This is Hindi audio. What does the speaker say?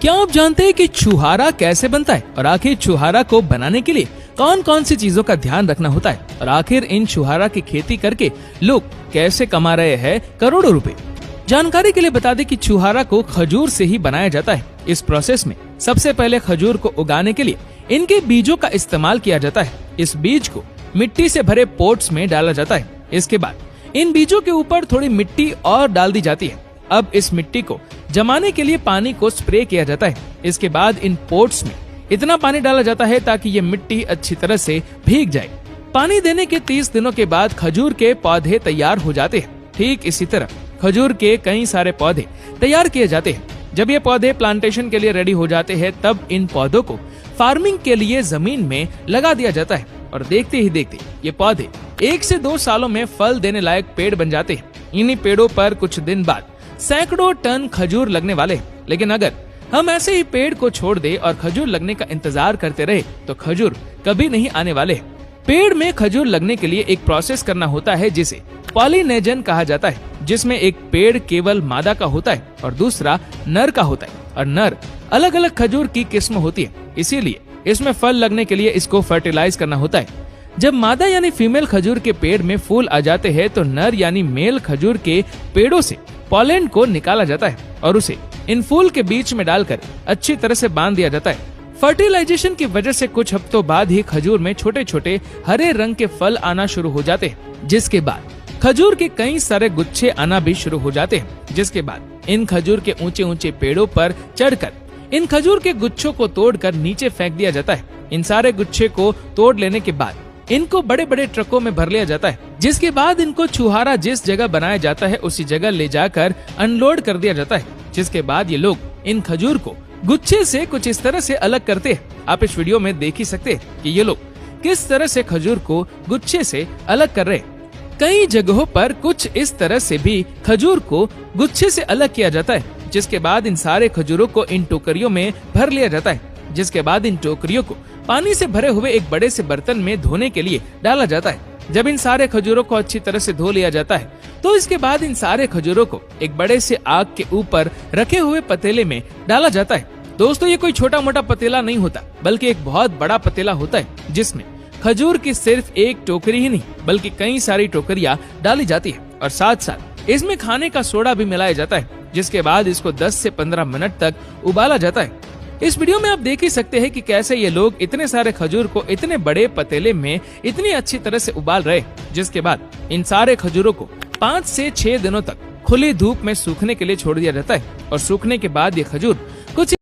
क्या आप जानते हैं कि छुहारा कैसे बनता है और आखिर छुहारा को बनाने के लिए कौन कौन सी चीजों का ध्यान रखना होता है और आखिर इन छुहारा की खेती करके लोग कैसे कमा रहे हैं करोड़ों रुपए। जानकारी के लिए बता दें कि छुहारा को खजूर से ही बनाया जाता है। इस प्रोसेस में सबसे पहले खजूर को उगाने के लिए इनके बीजों का इस्तेमाल किया जाता है। इस बीज को मिट्टी से भरे पोट्स में डाला जाता है। इसके बाद इन बीजों के ऊपर थोड़ी मिट्टी और डाल दी जाती है। अब इस मिट्टी को जमाने के लिए पानी को स्प्रे किया जाता है। इसके बाद इन पोट्स में इतना पानी डाला जाता है ताकि ये मिट्टी अच्छी तरह से भीग जाए। पानी देने के 30 दिनों के बाद खजूर के पौधे तैयार हो जाते हैं। ठीक इसी तरह खजूर के कई सारे पौधे तैयार किए जाते हैं। जब ये पौधे प्लांटेशन के लिए रेडी हो जाते हैं तब इन पौधों को फार्मिंग के लिए जमीन में लगा दिया जाता है और देखते ही देखते ये पौधे 1 से 2 सालों में फल देने लायक पेड़ बन जाते हैं। इन्हीं पेड़ों पर कुछ दिन बाद सैकड़ों टन खजूर लगने वाले। लेकिन अगर हम ऐसे ही पेड़ को छोड़ दे और खजूर लगने का इंतजार करते रहे तो खजूर कभी नहीं आने वाले। पेड़ में खजूर लगने के लिए एक प्रोसेस करना होता है जिसे पॉलिनेजन कहा जाता है, जिसमें एक पेड़ केवल मादा का होता है और दूसरा नर का होता है और नर अलग अलग खजूर की किस्म होती है, इसीलिए इसमें फल लगने के लिए इसको फर्टिलाइज करना होता है। जब मादा यानी फीमेल खजूर के पेड़ में फूल आ जाते हैं तो नर यानी मेल खजूर के पेड़ों से पॉलेन को निकाला जाता है और उसे इन फूल के बीच में डालकर अच्छी तरह से बांध दिया जाता है। फर्टिलाइजेशन की वजह से कुछ हफ्तों बाद ही खजूर में छोटे छोटे हरे रंग के फल आना शुरू हो जाते हैं, जिसके बाद खजूर के कई सारे गुच्छे आना भी शुरू हो जाते हैं। जिसके बाद इन खजूर के ऊंचे ऊंचे पेड़ों पर चढ़कर इन खजूर के गुच्छों को तोड़कर नीचे फेंक दिया जाता है। इन सारे गुच्छे को तोड़ लेने के बाद इनको बड़े बड़े ट्रकों में भर लिया जाता है, जिसके बाद इनको छुहारा जिस जगह बनाया जाता है उसी जगह ले जाकर अनलोड कर दिया जाता है। जिसके बाद ये लोग इन खजूर को गुच्छे से कुछ इस तरह से अलग करते हैं। आप इस वीडियो में देख ही सकते हैं कि ये लोग किस तरह से खजूर को गुच्छे से अलग कर रहे हैं। कई जगहों पर कुछ इस तरह से भी खजूर को गुच्छे से अलग किया जाता है। जिसके बाद इन सारे खजूरों को इन टोकरियों में भर लिया जाता है। जिसके बाद इन टोकरियों को पानी से भरे हुए एक बड़े से बर्तन में धोने के लिए डाला जाता है। जब इन सारे खजूरों को अच्छी तरह से धो लिया जाता है तो इसके बाद इन सारे खजूरों को एक बड़े से आग के ऊपर रखे हुए पतीले में डाला जाता है। दोस्तों, ये कोई छोटा मोटा पतीला नहीं होता बल्कि एक बहुत बड़ा पतीला होता है, जिसमें खजूर की सिर्फ एक टोकरी ही नहीं बल्कि कई सारी टोकरियां डाली जाती है और साथ साथ इसमें खाने का सोडा भी मिलाया जाता है। जिसके बाद इसको 10 से 15 मिनट तक उबाला जाता है। इस वीडियो में आप देख ही सकते हैं कि कैसे ये लोग इतने सारे खजूर को इतने बड़े पतीले में इतनी अच्छी तरह से उबाल रहे। जिसके बाद इन सारे खजूरों को 5 से 6 दिनों तक खुली धूप में सूखने के लिए छोड़ दिया जाता है और सूखने के बाद ये खजूर कुछ